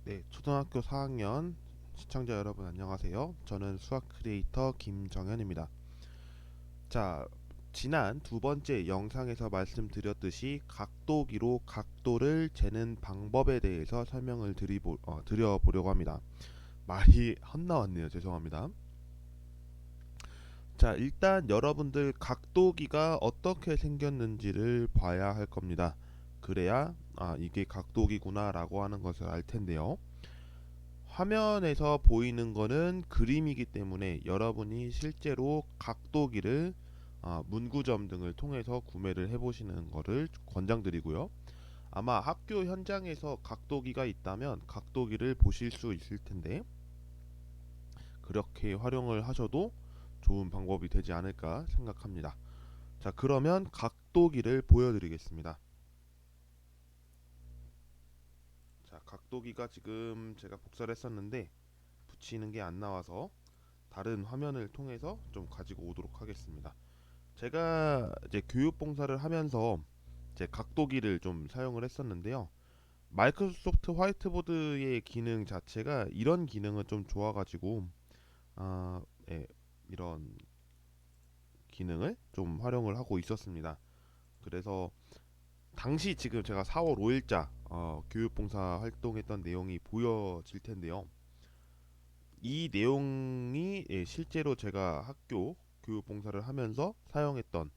네, 초등학교 4학년 시청자 여러분 안녕하세요. 저는 수학 크리에이터 김정현입니다. 자, 지난 두 번째 영상에서 말씀드렸듯이 각도기로 각도를 재는 방법에 대해서 설명을 드려보려고 합니다. 말이 헛나왔네요. 죄송합니다. 자, 일단 여러분들 각도기가 어떻게 생겼는지를 봐야 할 겁니다. 그래야 이게 각도기구나 라고 하는 것을 알 텐데요. 화면에서 보이는 거는 그림이기 때문에 여러분이 실제로 각도기를 문구점 등을 통해서 구매를 해보시는 것을 권장드리고요. 아마 학교 현장에서 각도기가 있다면 각도기를 보실 수 있을 텐데 그렇게 활용을 하셔도 좋은 방법이 되지 않을까 생각합니다. 자, 그러면 각도기를 보여드리겠습니다. 자, 각도기가 지금 제가 복사를 했었는데 붙이는 게 안 나와서 다른 화면을 통해서 좀 가지고 오도록 하겠습니다. 제가 이제 교육봉사를 하면서 제 각도기를 좀 사용을 했었는데요. 마이크로소프트 화이트보드의 기능 자체가 이런 기능은 좀 좋아가지고 아, 예, 이런 기능을 좀 활용을 하고 있었습니다. 그래서 당시 지금 제가 4월 5일자 교육봉사 활동했던 내용이 보여질 텐데요. 이 내용이 실제로 제가 학교 교육봉사를 하면서 사용했던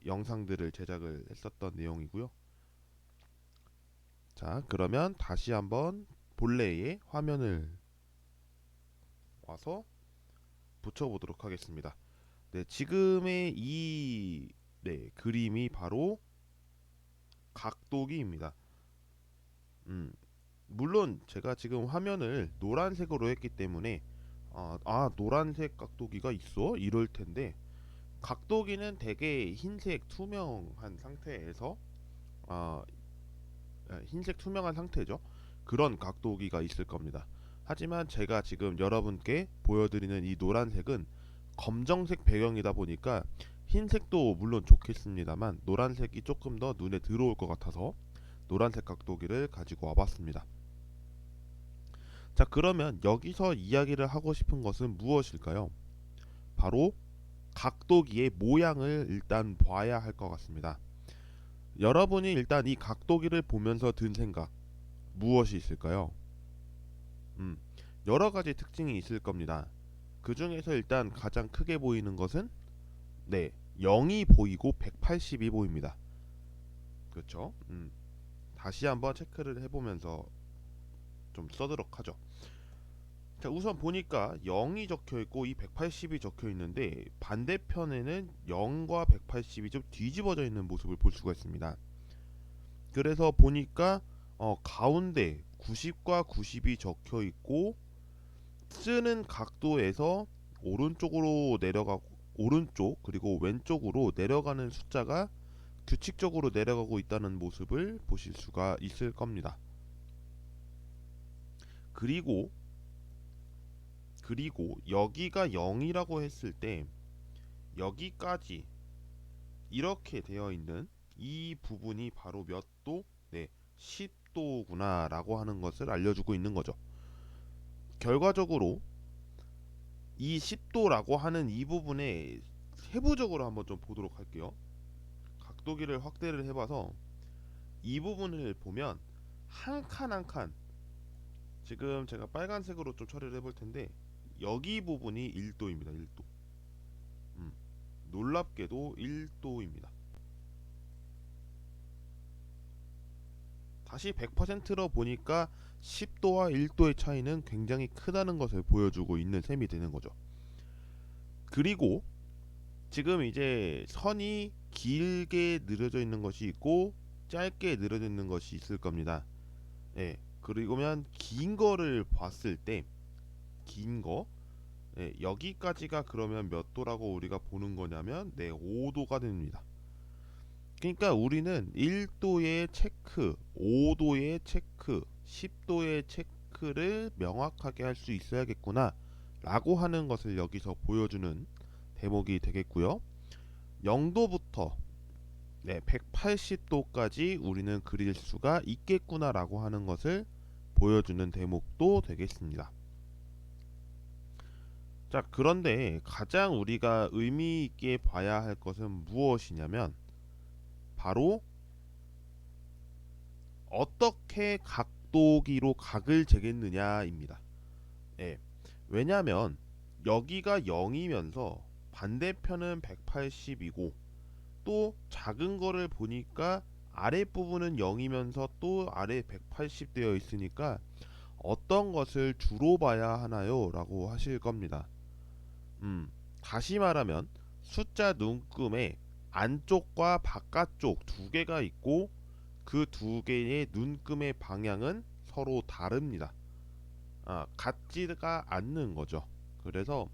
영상들을 제작을 했었던 내용이고요. 자, 그러면 다시 한번 본래의 화면을 와서 붙여보도록 하겠습니다. 네, 지금의 그림이 바로 각도기입니다. 물론 제가 지금 화면을 노란색으로 했기 때문에 노란색 각도기가 있어? 이럴 텐데 각도기는 대개 흰색 투명한 상태에서 아, 흰색 투명한 상태죠. 그런 각도기가 있을 겁니다. 하지만 제가 지금 여러분께 보여드리는 이 노란색은 검정색 배경이다 보니까 흰색도 물론 좋겠습니다만 노란색이 조금 더 눈에 들어올 것 같아서 노란색 각도기를 가지고 와봤습니다. 자, 그러면 여기서 이야기를 하고 싶은 것은 무엇일까요? 바로 각도기의 모양을 일단 봐야 할 것 같습니다. 여러분이 일단 이 각도기를 보면서 든 생각 무엇이 있을까요? 음, 여러 가지 특징이 있을 겁니다. 그 중에서 일단 가장 크게 보이는 것은 0이 보이고 180이 보입니다. 그렇죠? 다시 한번 체크를 해보면서 좀 써도록 하죠. 자, 우선 보니까 0이 적혀 있고 이 180이 적혀 있는데 반대편에는 0과 180이 좀 뒤집어져 있는 모습을 볼 수가 있습니다. 그래서 보니까 가운데 90과 90이 적혀 있고 쓰는 각도에서 오른쪽으로 내려가고 오른쪽 그리고 왼쪽으로 내려가는 숫자가 규칙적으로 내려가고 있다는 모습을 보실 수가 있을 겁니다. 그리고 여기가 0이라고 했을 때 여기까지 이렇게 되어 있는 이 부분이 바로 몇 도? 10도구나 라고 하는 것을 알려주고 있는 거죠. 결과적으로 이 10도라고 하는 이 부분에 세부적으로 한번 좀 보도록 할게요. 각도기를 확대를 해봐서 이 부분을 보면 한 칸 한 칸 지금 제가 빨간색으로 좀 처리를 해볼 텐데 여기 부분이 1도입니다. 1도. 놀랍게도 1도입니다. 다시 100%로 보니까 10도와 1도의 차이는 굉장히 크다는 것을 보여주고 있는 셈이 되는 거죠. 그리고 지금 이제 선이 길게 늘어져 있는 것이 있고 짧게 늘어져 있는 것이 있을 겁니다. 그리고면 긴 거를 봤을 때 긴 거, 여기까지가 그러면 몇 도라고 우리가 보는 거냐면 5도가 됩니다. 그러니까 우리는 1도의 체크, 5도의 체크, 10도의 체크를 명확하게 할 수 있어야겠구나 라고 하는 것을 여기서 보여주는 대목이 되겠고요. 0도부터 180도까지 우리는 그릴 수가 있겠구나 라고 하는 것을 보여주는 대목도 되겠습니다. 자, 그런데 가장 우리가 의미 있게 봐야 할 것은 무엇이냐면 바로 어떻게 각도기로 각을 재겠느냐입니다. 예. 왜냐하면 여기가 0이면서 반대편은 180이고 또 작은 거를 보니까 아랫부분은 0이면서 또 아래 180 되어 있으니까 어떤 것을 주로 봐야 하나요? 라고 하실 겁니다. 다시 말하면 숫자 눈금에 안쪽과 바깥쪽 두 개가 있고 그 두 개의 눈금의 방향은 서로 다릅니다. 같지가 않는 거죠. 그래서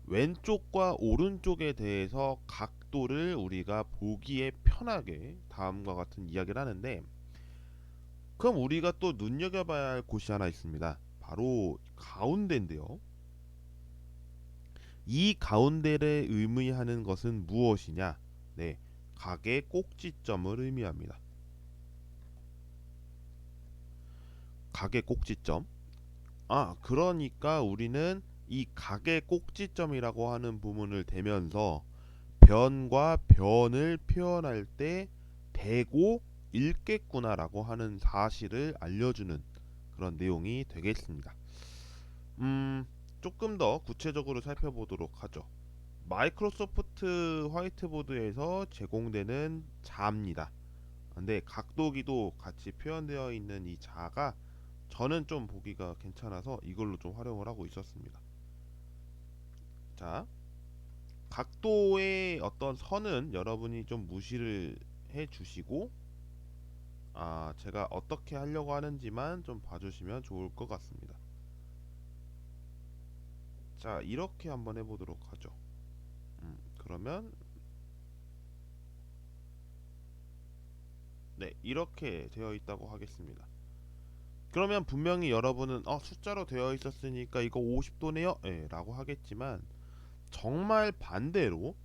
왼쪽과 오른쪽에 대해서 각도를 우리가 보기에 편하게 다음과 같은 이야기를 하는데, 그럼 우리가 또 눈여겨봐야 할 곳이 하나 있습니다. 바로 가운데인데요. 이 가운데를 의미하는 것은 무엇이냐? 네, 각의 꼭지점을 의미합니다. 각의 꼭지점. 그러니까 우리는 이 각의 꼭지점이라고 하는 부분을 대면서 변과 변을 표현할 때 대고 읽겠구나라고 하는 사실을 알려주는 그런 내용이 되겠습니다. 조금 더 구체적으로 살펴보도록 하죠. 마이크로소프트 화이트보드에서 제공되는 자입니다. 근데 각도기도 같이 표현되어 있는 이 자가 저는 좀 보기가 괜찮아서 이걸로 좀 활용을 하고 있었습니다. 자, 각도의 어떤 선은 여러분이 좀 무시를 해 주시고, 제가 어떻게 하려고 하는지만 좀 봐주시면 좋을 것 같습니다. 자, 이렇게 한번 해보도록 하죠. 그러면 네, 이렇게 되어 있다고 하겠습니다. 그러면 분명히 여러분은 숫자로 되어 있었으니까 이거 50도네요? 예, 라고 하겠지만 정말 반대로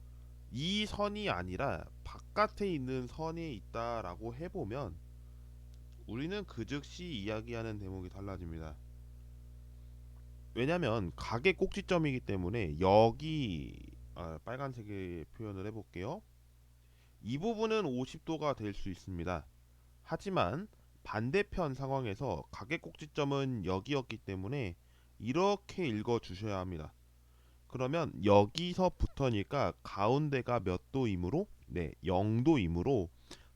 이 선이 아니라 바깥에 있는 선이 있다라고 해보면 우리는 그 즉시 이야기하는 대목이 달라집니다. 왜냐면 각의 꼭지점이기 때문에 여기 빨간색의 표현을 해볼게요. 이 부분은 50도가 될 수 있습니다. 하지만 반대편 상황에서 각의 꼭지점은 여기였기 때문에 이렇게 읽어 주셔야 합니다. 그러면 여기서부터니까 가운데가 몇 도이므로 0도이므로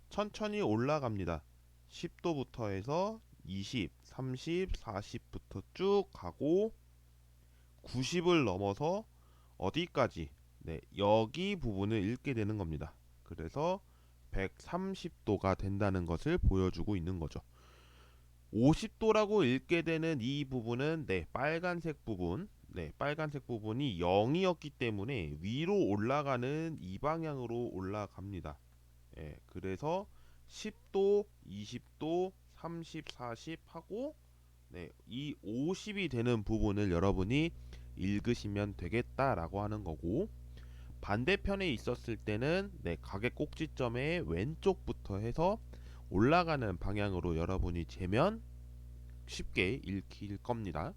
천천히 올라갑니다. 10도부터 해서 20, 30, 40부터 쭉 가고 90을 넘어서 어디까지? 여기 부분을 읽게 되는 겁니다. 그래서 130도가 된다는 것을 보여주고 있는 거죠. 50도라고 읽게 되는 이 부분은 빨간색 부분, 빨간색 부분이 0이었기 때문에 위로 올라가는 이 방향으로 올라갑니다. 그래서 10도, 20도, 30, 40 하고 이 50이 되는 부분을 여러분이 읽으시면 되겠다라고 하는 거고, 반대편에 있었을 때는 각의 꼭지점의 왼쪽부터 해서 올라가는 방향으로 여러분이 재면 쉽게 읽힐 겁니다.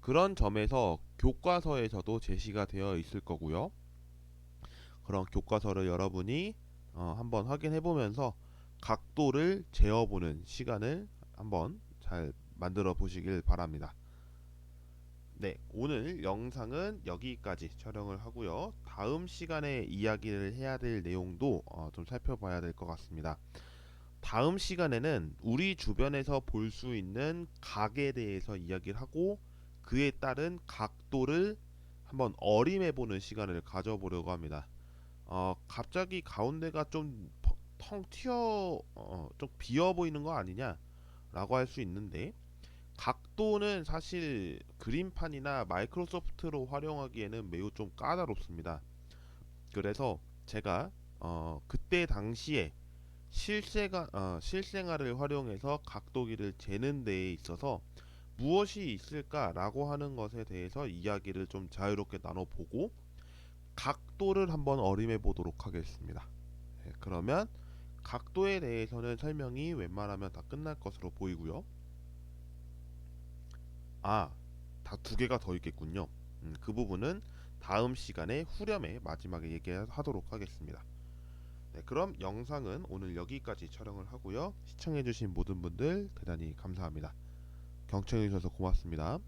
그런 점에서 교과서에서도 제시가 되어 있을 거고요. 그런 교과서를 여러분이 한번 확인해 보면서 각도를 재어보는 시간을 한번 잘 만들어 보시길 바랍니다. 오늘 영상은 여기까지 촬영을 하고요. 다음 시간에 이야기를 해야 될 내용도 좀 살펴봐야 될 것 같습니다. 다음 시간에는 우리 주변에서 볼 수 있는 각에 대해서 이야기를 하고 그에 따른 각도를 한번 어림해보는 시간을 가져보려고 합니다. 갑자기 가운데가 좀 텅 튀어 좀 비어 보이는 거 아니냐 라고 할 수 있는데, 각도는 사실 그림판이나 마이크로소프트로 활용하기에는 매우 좀 까다롭습니다. 그래서 제가 그때 당시에 실생활을 활용해서 각도기를 재는 데에 있어서 무엇이 있을까라고 하는 것에 대해서 이야기를 좀 자유롭게 나눠보고 각도를 한번 어림해 보도록 하겠습니다. 그러면 각도에 대해서는 설명이 웬만하면 다 끝날 것으로 보이고요. 아, 다 두 개가 더 있겠군요. 그 부분은 다음 시간에 후렴에 마지막에 얘기하도록 하겠습니다. 네, 그럼 영상은 오늘 여기까지 촬영을 하고요. 시청해주신 모든 분들 대단히 감사합니다. 경청해주셔서 고맙습니다.